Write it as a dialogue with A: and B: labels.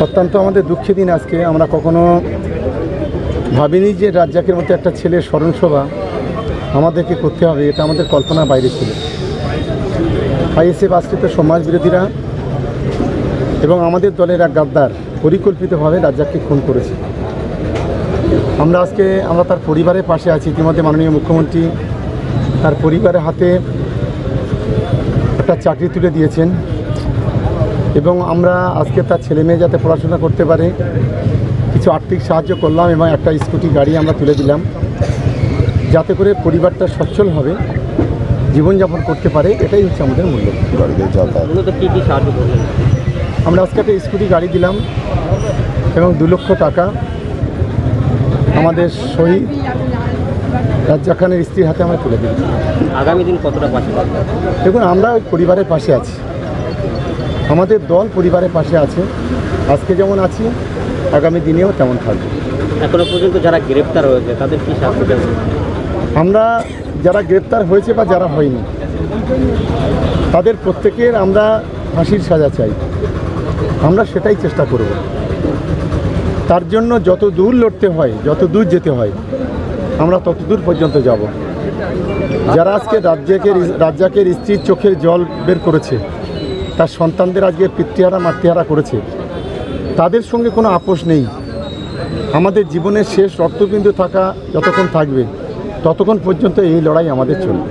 A: অত্যন্ত আমাদের দুঃখের দিন আজকে। আমরা কখনো ভাবিনি যে রাজ্জাকের মতো একটা ছেলের স্মরণসভা আমাদেরকে করতে হবে, এটা আমাদের কল্পনার বাইরে ছিল। আইএসএফ আশ্রিত সমাজ বিরোধীরা এবং আমাদের দলের এক গাদ্দার পরিকল্পিতভাবে রাজ্জাককে খুন করেছে। আমরা তার পরিবারের পাশে আছি। ইতিমধ্যে মাননীয় মুখ্যমন্ত্রী তার পরিবারের হাতে একটা চাকরি তুলে দিয়েছেন এবং আমরা আজকে তার ছেলে মেয়ে যাতে পড়াশোনা করতে পারে কিছু আর্থিক সাহায্য করলাম এবং একটা স্কুটি গাড়ি আমরা তুলে দিলাম, যাতে করে পরিবারটা সচ্ছল হবে, জীবনযাপন করতে পারে। এটাই হচ্ছে আমাদের মূল্য। আমরা আজকে একটা স্কুটি গাড়ি দিলাম এবং 2 লক্ষ টাকা আমাদের শহীদ রাজ্জাক খানের স্ত্রীর হাতে আমরা তুলে দিলাম।
B: আগামী দিন কতটা পাশে?
A: দেখুন, আমরা ওই পরিবারের পাশে আছি, আমাদের দল পরিবারের পাশে আছে। আজকে যেমন আছি, আগামী দিনেও তেমন থাকবে।
B: এখনো পর্যন্ত যারা গ্রেপ্তার হয়েছে তাদের কি শাস্তি দেবে?
A: আমরা যারা গ্রেপ্তার হয়েছে বা যারা হয়নি, তাদের প্রত্যেকের আমরা ফাঁসির সাজা চাই। আমরা সেটাই চেষ্টা করব। তার জন্য যত দূর লড়তে হয়, যত দূর যেতে হয়, আমরা তত দূর পর্যন্ত যাব। যারা আজকে রাজ্জাকের স্ত্রীর চোখের জল বের করেছে, তার সন্তানদের আজকে পিতৃহারা মাতৃহারা করেছে, তাদের সঙ্গে কোনো আপোষ নেই। আমাদের জীবনের শেষ রক্তবিন্দু থাকা যতক্ষণ থাকবে, ততক্ষণ পর্যন্ত এই লড়াই আমাদের চলবে।